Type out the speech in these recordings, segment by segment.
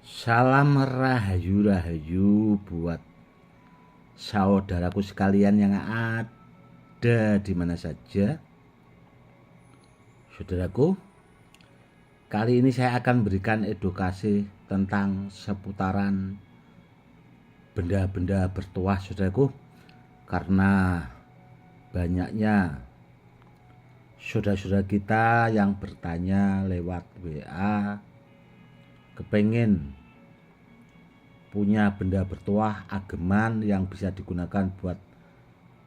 Salam rahayu buat saudaraku sekalian yang ada di mana saja. Saudaraku, kali ini saya akan berikan edukasi tentang seputaran benda-benda bertuah, saudaraku, karena banyaknya saudara-saudara kita yang bertanya lewat WA kepengen punya benda bertuah ageman yang bisa digunakan buat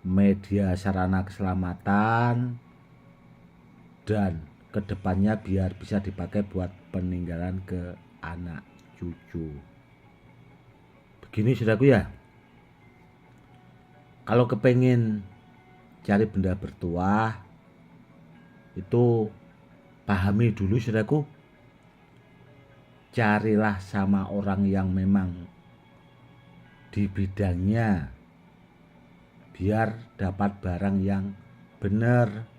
media sarana keselamatan dan kedepannya biar bisa dipakai buat peninggalan ke anak cucu. Begini saudaraku ya, kalau kepengen cari benda bertuah itu pahami dulu saudaraku, carilah sama orang yang memang di bidangnya biar dapat barang yang benar.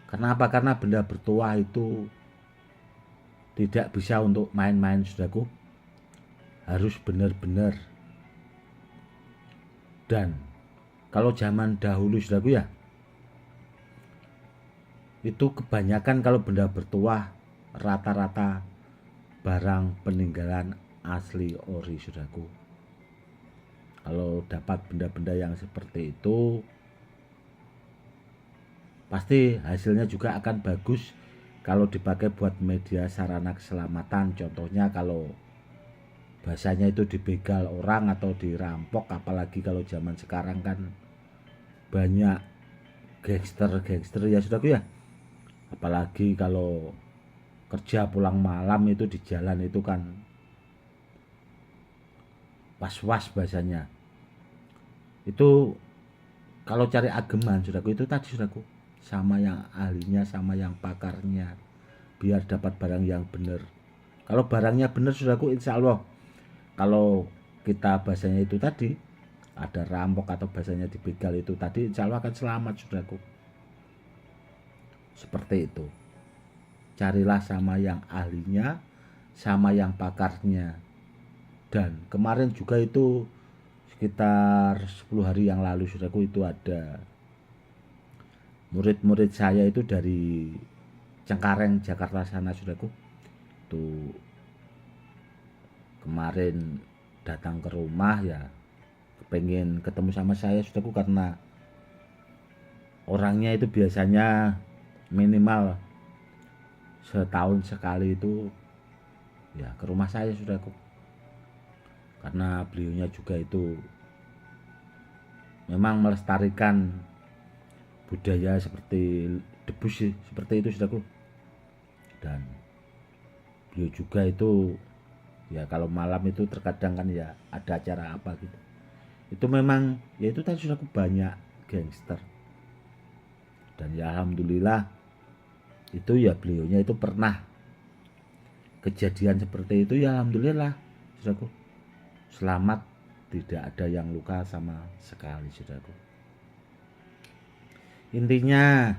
Kenapa? Karena benda bertuah itu tidak bisa untuk main-main saudaraku, harus benar-benar. Dan kalau zaman dahulu saudaraku ya, itu kebanyakan kalau benda bertuah rata-rata barang peninggalan asli ori saudaraku. Kalau dapat benda-benda yang seperti itu pasti hasilnya juga akan bagus kalau dipakai buat media sarana keselamatan. Contohnya kalau bahasanya itu dibegal orang atau dirampok, apalagi kalau zaman sekarang kan banyak gangster-gangster ya saudaraku ya. Apalagi kalau kerja pulang malam itu di jalan itu kan was-was bahasanya. Itu kalau cari ageman saudaraku itu tadi saudaraku, sama yang ahlinya sama yang pakarnya biar dapat barang yang benar. Kalau barangnya benar saudaraku, insya Allah kalau kita bahasanya itu tadi ada rampok atau bahasanya dibegal itu tadi, insya Allah akan selamat saudaraku. Seperti itu, carilah sama yang ahlinya sama yang pakarnya. Dan kemarin juga itu sekitar 10 hari yang lalu saudaraku, itu ada murid-murid saya itu dari Cengkareng Jakarta sana saudaraku, itu kemarin datang ke rumah ya, pengen ketemu sama saya saudaraku, karena orangnya itu biasanya minimal setahun sekali itu ya ke rumah saya saudaraku, karena beliaunya juga itu memang melestarikan budaya seperti debus sih, seperti itu saudaraku. Dan beliau juga itu ya kalau malam itu terkadang kan ya ada acara apa gitu, itu memang ya itu tadi saudaraku banyak gangster. Dan ya alhamdulillah itu ya beliaunya itu pernah kejadian seperti itu ya alhamdulillah saudaraku, selamat, tidak ada yang luka sama sekali saudaraku. Intinya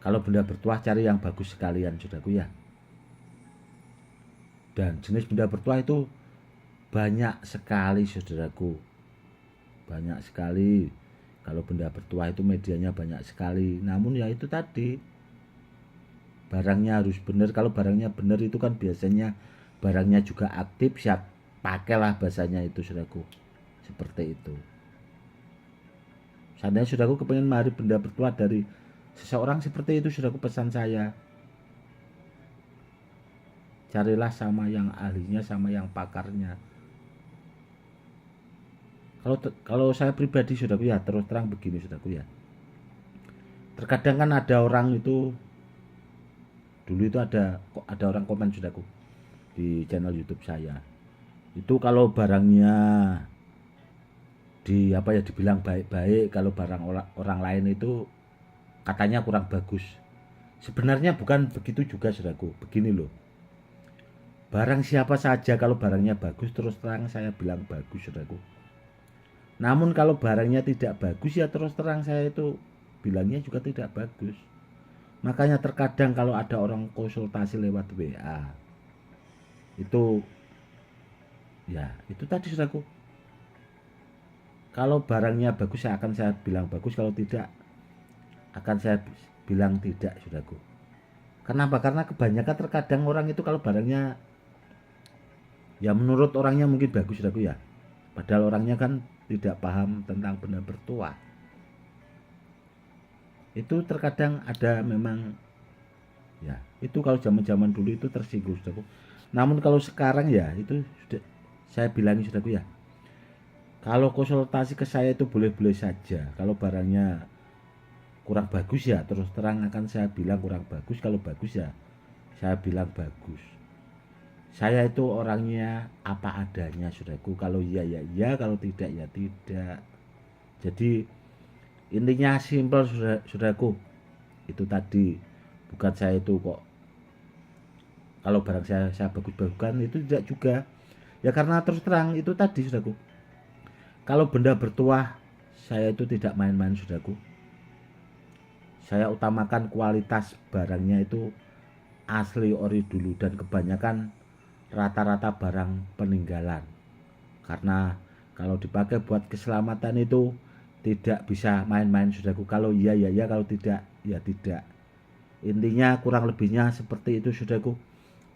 kalau benda bertuah cari yang bagus sekalian saudaraku ya. Dan jenis benda bertuah itu banyak sekali saudaraku, banyak sekali. Kalau benda bertuah itu medianya banyak sekali, namun ya itu tadi barangnya harus benar. Kalau barangnya benar itu kan biasanya barangnya juga aktif, siap pakailah bahasanya itu saudaraku, seperti itu. Seandainya saudaraku kepengen mari benda bertuah dari seseorang seperti itu saudaraku, pesan saya carilah sama yang ahlinya sama yang pakarnya. Kalau saya pribadi saudaraku ya, terus terang begini saudaraku ya, terkadang kan ada orang itu, dulu itu ada orang komen saudaraku di channel YouTube saya itu, kalau barangnya dibilang baik-baik, kalau barang orang lain itu katanya kurang bagus. Sebenarnya bukan begitu juga saudaraku. Begini loh, barang siapa saja kalau barangnya bagus terus terang saya bilang bagus saudaraku. Namun kalau barangnya tidak bagus ya terus terang saya itu bilangnya juga tidak bagus. Makanya terkadang kalau ada orang konsultasi lewat WA Itu ya itu tadi saudaraku, kalau barangnya bagus akan saya bilang bagus, kalau tidak akan saya bilang tidak saudaraku. Kenapa? Karena kebanyakan terkadang orang itu kalau barangnya ya menurut orangnya mungkin bagus saudaraku ya, padahal orangnya kan tidak paham tentang benda bertuah. Itu terkadang ada memang ya, itu kalau zaman-zaman dulu itu tersinggung saudaraku. Namun kalau sekarang ya itu sudah saya bilangi saudaraku ya, kalau konsultasi ke saya itu boleh-boleh saja. Kalau barangnya kurang bagus ya terus terang akan saya bilang kurang bagus, kalau bagus ya saya bilang bagus. Saya itu orangnya apa adanya saudaraku, kalau iya ya iya, kalau tidak ya tidak. Jadi intinya simpel saudaraku, itu tadi. Bukan saya itu kok kalau barang saya bagus-baguskan, itu tidak juga ya, karena terus terang itu tadi saudaraku, kalau benda bertuah saya itu tidak main-main saudaraku. Saya utamakan kualitas barangnya itu asli ori dulu, dan kebanyakan rata-rata barang peninggalan. Karena kalau dipakai buat keselamatan itu tidak bisa main-main saudaraku. Kalau iya ya ya, kalau tidak ya tidak. Intinya kurang lebihnya seperti itu saudaraku.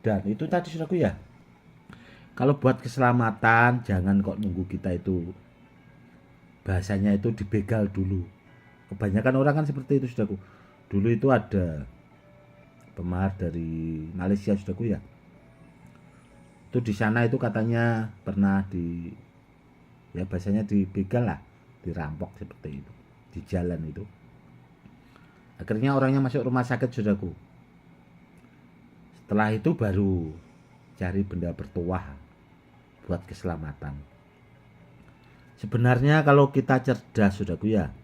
Dan itu tadi saudaraku ya, kalau buat keselamatan jangan kok nunggu kita itu bahasanya itu dibegal dulu. Kebanyakan orang kan seperti itu saudaraku. Dulu itu ada pemahar dari Malaysia saudaraku ya, itu di sana itu katanya pernah di ya bahasanya dibegal lah, dirampok seperti itu di jalan itu. Akhirnya orangnya masuk rumah sakit saudaraku. Setelah itu baru cari benda bertuah buat keselamatan. Sebenarnya kalau kita cerdas saudaraku ya,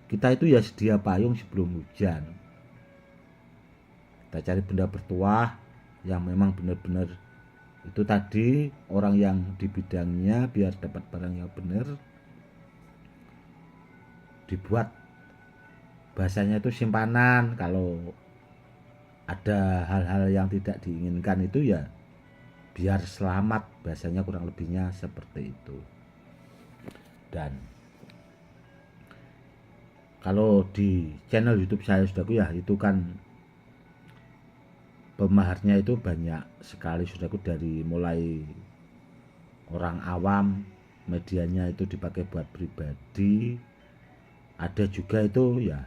kita itu ya sedia payung sebelum hujan. Kita cari benda bertuah yang memang benar-benar itu tadi orang yang di bidangnya, biar dapat barang yang benar. Dibuat bahasanya itu simpanan, kalau ada hal-hal yang tidak diinginkan itu ya biar selamat, bahasanya kurang lebihnya seperti itu. Dan kalau di channel YouTube saya saudaraku ya, itu kan pemaharnya itu banyak sekali saudaraku, dari mulai orang awam, medianya itu dipakai buat pribadi, ada juga itu ya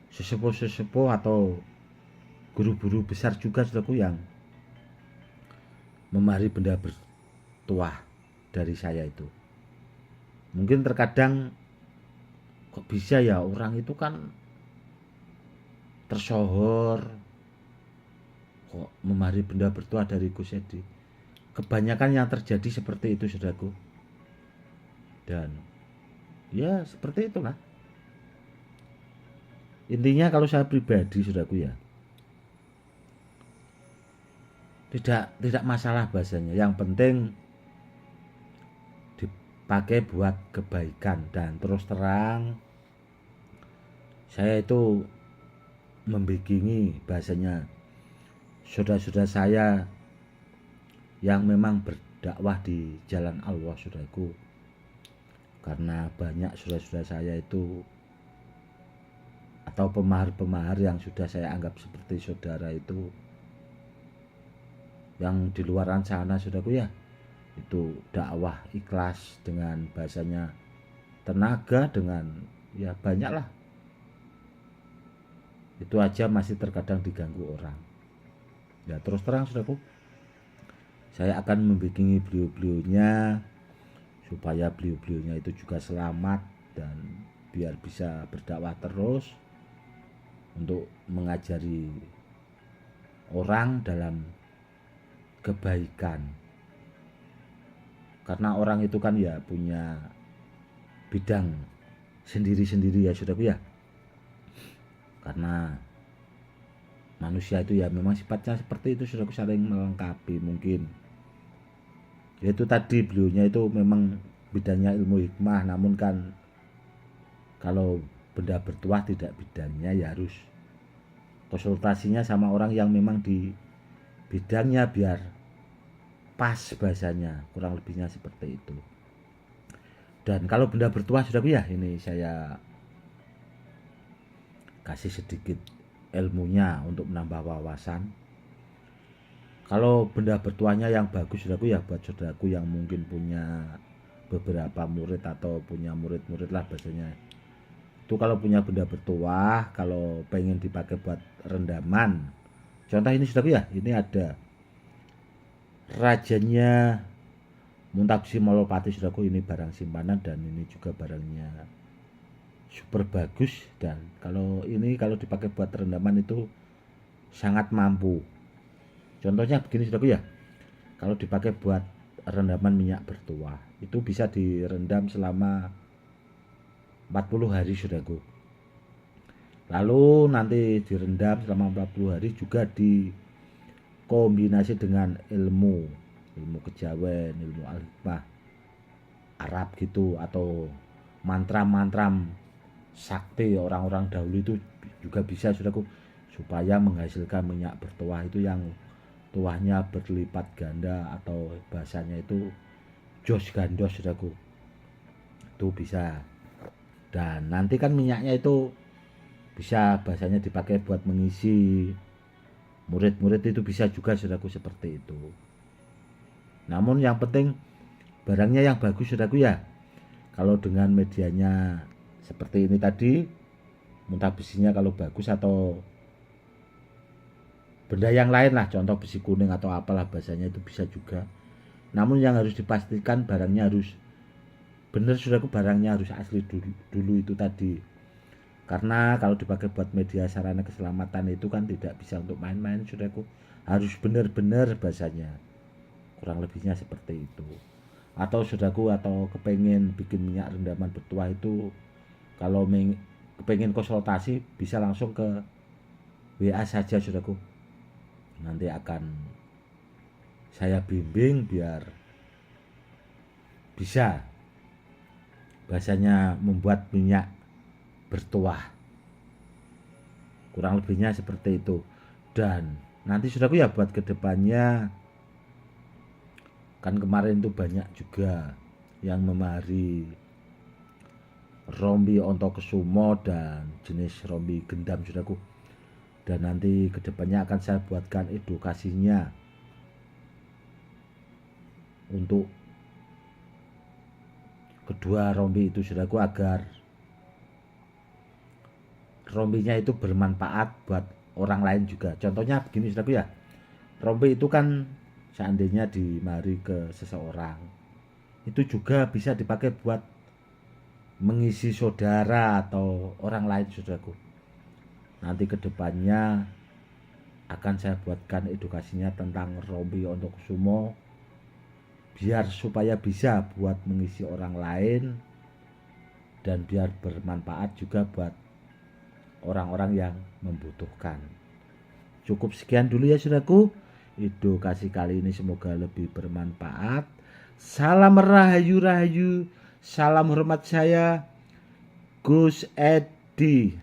sesepuh-sesepuh atau guru-guru besar juga saudaraku yang memahari benda bertuah dari saya itu. Mungkin terkadang kok bisa ya orang itu kan tersohor kok memahari benda bertuah dari Gus Edi. Kebanyakan yang terjadi seperti itu saudaraku. Dan ya seperti itulah. Intinya kalau saya pribadi saudaraku ya, tidak masalah bahasanya. Yang penting dipakai buat kebaikan. Dan terus terang saya itu membikingi bahasanya saudara-saudara saya yang memang berdakwah di jalan Allah saudaraku. Karena banyak saudara-saudara saya itu atau pemahar-pemahar yang sudah saya anggap seperti saudara itu, yang di luar sana saudaraku ya, itu dakwah ikhlas dengan bahasanya tenaga, dengan ya banyak lah. Itu aja masih terkadang diganggu orang. Ya terus terang saudaraku, saya akan membikingi beliau-beliaunya supaya beliau-beliaunya itu juga selamat dan biar bisa berdakwah terus untuk mengajari orang dalam kebaikan. Karena orang itu kan ya punya bidang sendiri-sendiri ya saudaraku ya. Karena manusia itu ya memang sifatnya seperti itu saudaraku, saling melengkapi. Mungkin yaitu tadi beliaunya itu memang bidangnya ilmu hikmah, namun kan kalau benda bertuah tidak bidangnya, ya harus konsultasinya sama orang yang memang di bidangnya biar pas bahasanya, kurang lebihnya seperti itu. Dan kalau benda bertuah saudaraku ya, ini saya kasih sedikit ilmunya untuk menambah wawasan. Kalau benda bertuahnya yang bagus saudaraku ya, buat saudaraku yang mungkin punya beberapa murid atau punya murid-murid lah bahasanya, itu kalau punya benda bertuah, kalau pengen dipakai buat rendaman, contoh ini saudaraku ya, ini ada rajanya Muntabsi Molopati saudaraku, ini barang simpanan dan ini juga barangnya super bagus. Dan kalau ini kalau dipakai buat rendaman itu sangat mampu. Contohnya begini saudaraku ya, kalau dipakai buat rendaman minyak bertuah itu bisa direndam selama 40 hari saudaraku. Lalu nanti direndam selama 40 hari juga dikombinasi dengan ilmu kejawen, ilmu al-hikmah Arab gitu, atau mantra-mantra sakti orang-orang dahulu itu juga bisa saudaraku, supaya menghasilkan minyak bertuah itu yang tuahnya berlipat ganda, atau bahasanya itu jos gandos saudaraku, itu bisa. Dan nanti kan minyaknya itu bisa bahasanya dipakai buat mengisi murid-murid, itu bisa juga saudaraku seperti itu. Namun yang penting barangnya yang bagus saudaraku ya. Kalau dengan medianya seperti ini tadi, muntah besinya kalau bagus, atau benda yang lain lah, contoh besi kuning atau apalah bahasanya, itu bisa juga. Namun yang harus dipastikan barangnya harus benar saudaraku, barangnya harus asli dulu itu tadi. Karena kalau dipakai buat media sarana keselamatan itu kan tidak bisa untuk main-main saudaraku, harus benar-benar bahasanya, kurang lebihnya seperti itu. Atau saudaraku, atau kepengen bikin minyak rendaman bertuah itu, kalau kepengen konsultasi bisa langsung ke WA saja saudaraku, nanti akan saya bimbing biar bisa bahasanya membuat minyak bertuah, kurang lebihnya seperti itu. Dan nanti saudaraku ya, buat kedepannya kan kemarin itu banyak juga yang memahari rombi Ontokusumo dan jenis rombi gendam saudaraku. Dan nanti kedepannya akan saya buatkan edukasinya untuk kedua rombi itu saudaraku, agar rombinya itu bermanfaat buat orang lain juga. Contohnya begini saudaraku ya, rombi itu kan seandainya dimari ke seseorang, itu juga bisa dipakai buat mengisi saudara atau orang lain saudaraku. Nanti kedepannya akan saya buatkan edukasinya tentang rombi Ontokusumo, biar supaya bisa buat mengisi orang lain dan biar bermanfaat juga buat orang-orang yang membutuhkan. Cukup sekian dulu ya saudaraku, edukasi kali ini semoga lebih bermanfaat. Salam rahayu, salam hormat saya Gus Edi.